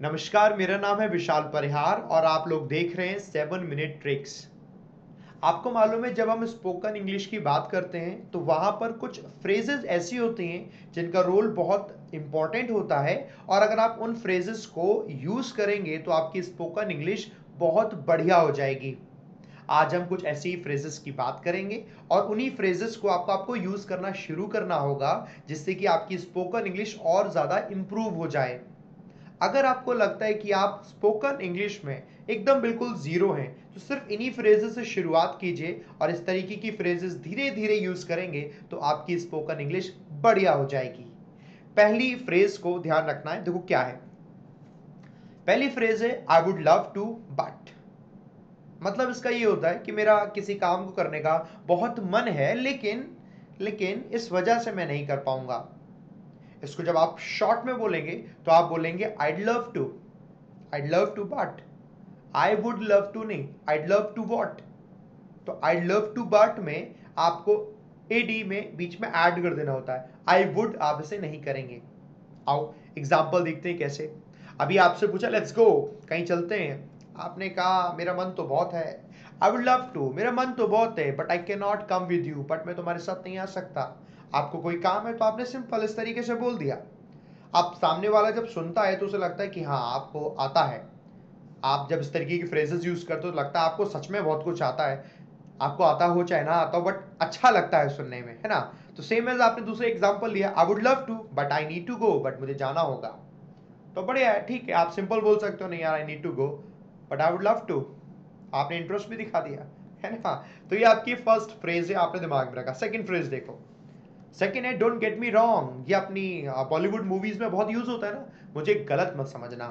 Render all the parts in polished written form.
नमस्कार, मेरा नाम है विशाल परिहार और आप लोग देख रहे हैं 7 मिनट ट्रिक्स। आपको मालूम है जब हम स्पोकन इंग्लिश की बात करते हैं तो वहाँ पर कुछ फ्रेजेस ऐसी होती हैं जिनका रोल बहुत इंपॉर्टेंट होता है और अगर आप उन फ्रेजेस को यूज़ करेंगे तो आपकी स्पोकन इंग्लिश बहुत बढ़िया हो जाएगी। आज हम कुछ ऐसी फ्रेजेस की बात करेंगे और उन्हीं फ्रेजेस को आपको यूज़ करना शुरू करना होगा जिससे कि आपकी स्पोकन इंग्लिश और ज़्यादा इम्प्रूव हो जाए। अगर आपको लगता है कि आप स्पोकन इंग्लिश में एकदम बिल्कुल जीरो हैं तो सिर्फ इन्हीं फ्रेजेस से शुरुआत कीजिए और इस तरीके की फ्रेजेस धीरे धीरे यूज करेंगे तो आपकी स्पोकन इंग्लिश बढ़िया हो जाएगी। पहली फ्रेज को ध्यान रखना है, देखो क्या है। पहली फ्रेज है I would love to but. मतलब इसका ये होता है कि मेरा किसी काम को करने का बहुत मन है लेकिन इस वजह से मैं नहीं कर पाऊंगा। इसको जब आप शॉर्ट में बोलेंगे तो आप बोलेंगे I love to but. I would love to नहीं, आई लव टू वॉट। तो आई लव टू बट में आपको एडी में बीच में ऐड कर देना होता है। आई वुड आप इसे नहीं करेंगे। आओ एग्जाम्पल देखते हैं कैसे। अभी आपसे पूछा लेट्स गो, कहीं चलते हैं। आपने कहा मेरा मन तो बहुत है। आई वुड लव टू, मेरा मन तो बहुत है but I can not come with you, but मैं तुम्हारे साथ नहीं आ सकता। आपको कोई काम है तो आपने सिंपल इस तरीके से बोल दिया। अब सामने वाला जब सुनता है तो उसे लगता है कि हाँ आपको आता है। आप जब इस तरीके की फ्रेजेस यूज करते हो तो लगता है आपको सच में बहुत कुछ आता है। आपको आता हो चाहे ना आता हो बट अच्छा लगता है सुनने में, है ना। तो सेम एज आपने दूसरे एग्जांपल लिया, I would love to but I need to go, but मुझे जाना होगा। तो बढ़िया है, ठीक है, आप सिंपल बोल सकते हो नहीं यार I need to go but I would love to. आपने इंटरेस्ट भी दिखा दिया, है ना। तो ये आपकी फर्स्ट फ्रेज है, आपने दिमाग में रखा। सेकंड फ्रेज देखो। सेकंड है डोंट गेट मी रॉन्ग। ये अपनी बॉलीवुड मूवीज में बहुत यूज होता है ना। मुझे गलत मत समझना,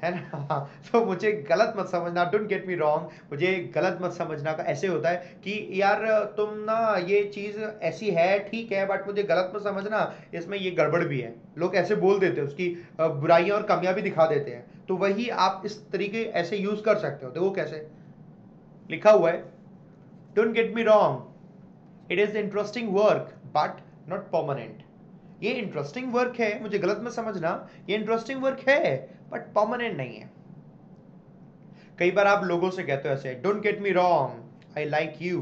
है ना। तो मुझे गलत मत समझना, डोंट गेट मी रॉन्ग, मुझे गलत मत समझना का ऐसे होता है कि यार तुम ना ये चीज ऐसी है ठीक है बट मुझे गलत मत समझना, इसमें ये गड़बड़ भी है। लोग ऐसे बोल देते हैं, उसकी बुराइयां और कमियां भी दिखा देते हैं। तो वही आप इस तरीके ऐसे यूज कर सकते हो। देखो कैसे लिखा हुआ है, don't get me wrong, it is interesting work but not permanent. ये इंटरेस्टिंग वर्क है, मुझे गलत मत समझना, ये इंटरेस्टिंग वर्क है बट परमानेंट नहीं है। कई बार आप लोगों से कहते हो ऐसे, don't get me wrong, I like you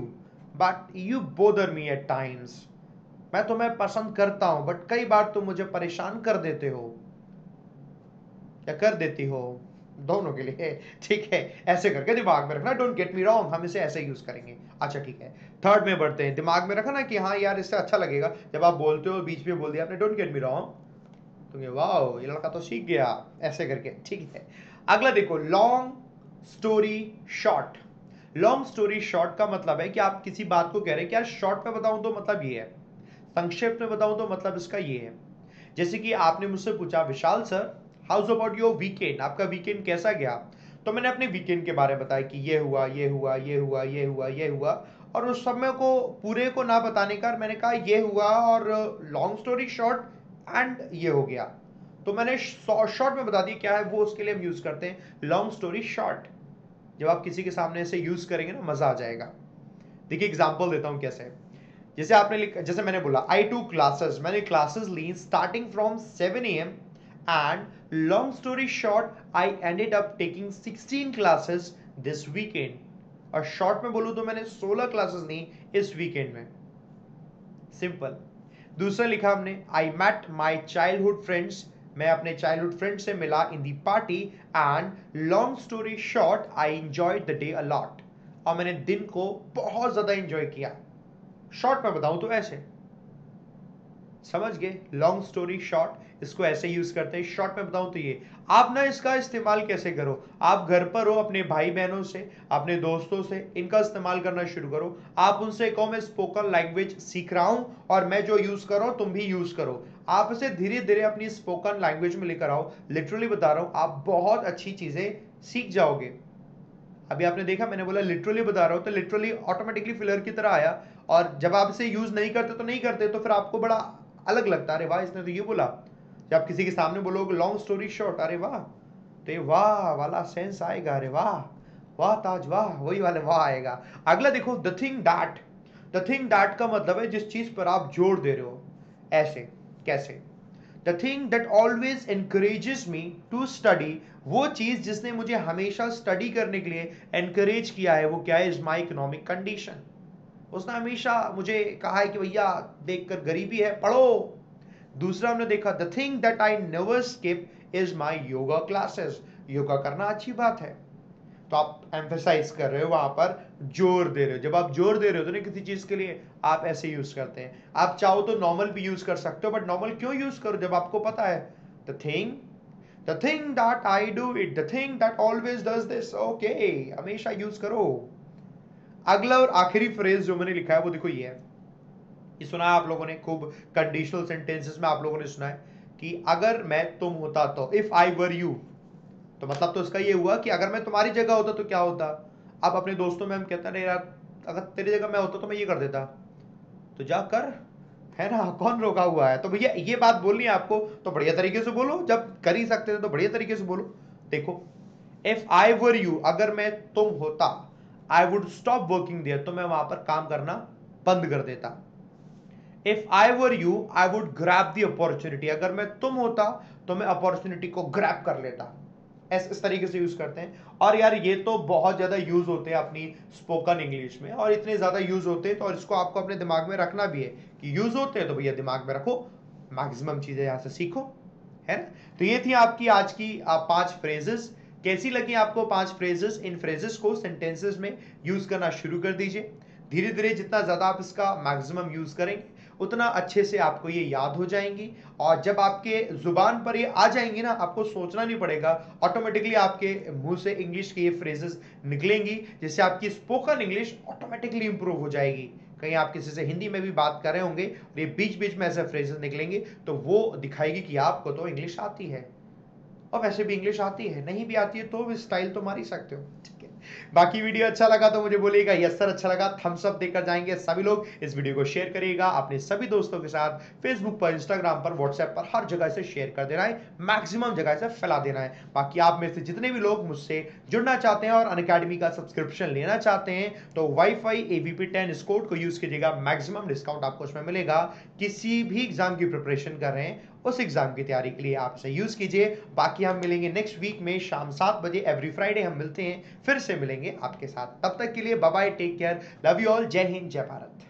but you bother me at times. मैं तुम्हें पसंद करता हूं बट कई बार तुम मुझे परेशान कर देते हो या कर देती हो, दोनों के लिए। ठीक है, ऐसे करके दिमाग में रखना, डोंट गेट मी रॉन्ग हम इसे ऐसे यूज करेंगे। अच्छा ठीक है, थर्ड में बढ़ते हैं। दिमाग में रखना कि हाँ यार इससे अच्छा लगेगा जब आप बोलते हो बीच में बोल दिया आपने डोंट गेट मी रॉन्ग, तो ये वाओ ये लड़का तो सीख गया, ऐसे करके। ठीक है, अगला देखो, long story short. Long story short का मतलब है कि आप किसी बात को कह रहे हैं कि यार शॉर्ट में बताऊं तो मतलब ये है, संक्षेप में बताऊं तो मतलब इसका ये है। जैसे कि आपने मुझसे पूछा Vishal sir how's about your weekend, आपका वीकेंड कैसा गया। तो मैंने अपने वीकेंड के बारे में बताया कि ये हुआ ये हुआ ये हुआ ये हुआ ये हुआ, और उस समय को पूरे को ना बताने का मैंने कहा ये हुआ और लॉन्ग स्टोरी शॉर्ट एंड ये हो गया। तो मैंने शॉर्ट में बता दिया क्या है वो, उसके लिए हम यूज करते हैं लॉन्ग स्टोरी शॉर्ट। जब आप किसी के सामने ऐसे यूज करेंगे ना मजा आ जाएगा। देखिए एग्जांपल देता हूं कैसे। जैसे आपने जैसे मैंने बोला आई टू क्लासेस, मैंने क्लासेस ली starting from 7 AM and long story short I ended up taking 16 classes this weekend. और शॉर्ट में बोलूं तो मैंने 16 क्लासेस ली इस वीकेंड में। सिंपल। दूसरा लिखा हमने I met my childhood friends, मैं अपने चाइल्डहुड फ्रेंड से मिला in the party and long story short I enjoyed the day a lot. और मैंने दिन को बहुत ज्यादा एंजॉय किया। शॉर्ट में बताऊं तो ऐसे, समझ गए, लॉन्ग स्टोरी शॉर्ट इसको ऐसे यूज करते हैं। शॉर्ट में बताऊं तो ये। आप ना इसका इस्तेमाल कैसे करो, आप घर पर हो अपने भाई बहनों से अपने दोस्तों से इनका इस्तेमाल करना शुरू करो। आप उनसे कहो मैं स्पोकन लैंग्वेज सीख रहा हूं और मैं जो यूज कर रहा हूं तुम भी यूज करो। आप इसे धीरे धीरे अपनी स्पोकन लैंग्वेज में लेकर आओ। लिटरली बता रहा हूं आप बहुत अच्छी चीजें सीख जाओगे। अभी आपने देखा मैंने बोला लिटरली बता रहा हूं तो लिटरली ऑटोमेटिकली फिलर की तरह आया। और जब आप इसे यूज नहीं करते तो नहीं करते तो फिर आपको बड़ा अलग लगता है, अरे वाह इसने तो ये बोला। जब आप किसी के सामने बोलोगे लॉन्ग स्टोरी शॉर्ट, अरे वाह, तो ये वाह वाला सेंस आएगा, अरे वाह, वाह ताज वाह, वही वाले वाह आएगा। अगला देखो the thing that. The thing that का मतलब है जिस चीज पर आप जोर दे रहे हो। ऐसे कैसे, the thing that always encourages me to study, वो चीज जिसने मुझे हमेशा स्टडी करने के लिए एनकरेज किया है वो क्या है, इज माई इकोनॉमिक कंडीशन। उसने हमेशा मुझे कहा है कि भैया देखकर गरीबी है, पढ़ो। दूसरा हमने देखा the thing that I never skip is my yoga classes, yoga करना अच्छी बात है। तो आप एम्फेसाइज कर रहे हो, वहां पर जोर दे रहे हो। जब आप जोर दे रहे हो तो नहीं किसी चीज के लिए, आप ऐसे यूज करते हैं। आप चाहो तो नॉर्मल भी यूज कर सकते हो, बट नॉर्मल क्यों यूज करो जब आपको पता है the thing that I do it, the thing that always does this, okay, हमेशा यूज करो। अगला और आखिरी फ्रेज जो मैंने लिखा है वो देखो ये है, ये सुना है आप लोगों ने खूब, कंडीशनल सेंटेंसेस में आप लोगों ने सुना है कि अगर मैं तुम होता तो, इफ आई वर यू, तो मतलब तो इसका ये हुआ कि अगर मैं तुम्हारी जगह होता तो क्या होता। अब अपने दोस्तों में हम कहते हैं यार अगर तेरी जगह मैं होता तो मैं ये कर देता, तो जा कर, है ना, कौन रोका हुआ है। तो भैया ये बात बोलनी है आपको तो बढ़िया तरीके से बोलो, जब कर ही सकते थे तो बढ़िया तरीके से बोलो। देखो, इफ आई वर यू, अगर मैं तुम होता, I would stop working there, तो मैं वहां पर काम करना बंद कर देता। If I were you I would grab the opportunity, अगर मैं तुम होता तो मैं अपॉर्चुनिटी को ग्रैब कर लेता। इस तरीके से यूज करते हैं। और यार ये तो बहुत ज्यादा यूज होते हैं अपनी स्पोकन इंग्लिश में, और इतने ज्यादा यूज होते हैं तो इसको आपको अपने दिमाग में रखना भी है कि यूज होते हैं, तो भैया दिमाग में रखो, मैक्सिमम चीजें यहां से सीखो, है ना। तो ये थी आपकी आज की 5 फ्रेजेस। कैसी लगी आपको 5 फ्रेजेस? इन फ्रेजेस को सेंटेंसेस में यूज करना शुरू कर दीजिए। धीरे धीरे जितना ज्यादा आप इसका मैक्सिमम यूज करेंगे उतना अच्छे से आपको ये याद हो जाएंगी, और जब आपके जुबान पर ये आ जाएंगी ना, आपको सोचना नहीं पड़ेगा, ऑटोमेटिकली आपके मुंह से इंग्लिश के ये फ्रेजेस निकलेंगी, जिससे आपकी स्पोकन इंग्लिश ऑटोमेटिकली इंप्रूव हो जाएगी। कहीं आप किसी से हिंदी में भी बात कर रहे होंगे और ये बीच बीच में ऐसे फ्रेजेस निकलेंगे, तो वो दिखाएगी कि आपको तो इंग्लिश आती है। और वैसे भी इंग्लिश आती है, नहीं भी आती है तो भी स्टाइल तो मार ही सकते हो, ठीक है। बाकी वीडियो अच्छा लगा तो मुझे बोलिएगा यस सर अच्छा लगा, थम्स अप देकर जाएंगे सभी लोग। इस वीडियो को शेयर करिएगा अपने सभी दोस्तों के साथ, फेसबुक पर, इंस्टाग्राम पर, व्हाट्सएप पर, हर जगह से शेयर कर देना है, मैक्सिमम जगह से फैला देना है। बाकी आप में से जितने भी लोग मुझसे जुड़ना चाहते हैं और अनअकैडमी का सब्सक्रिप्शन लेना चाहते हैं तो वाईफाई AVP10 इस कोड को यूज कीजिएगा, मैक्सिमम डिस्काउंट आपको उसमें मिलेगा। किसी भी एग्जाम की प्रिपरेशन कर रहे हैं, उस एग्जाम की तैयारी के लिए आप इसे यूज कीजिए। बाकी हम मिलेंगे नेक्स्ट वीक में शाम 7 बजे, एवरी फ्राइडे हम मिलते हैं, फिर से मिलेंगे आपके साथ। तब तक के लिए bye bye, take care, love you all, जय हिंद, जय भारत।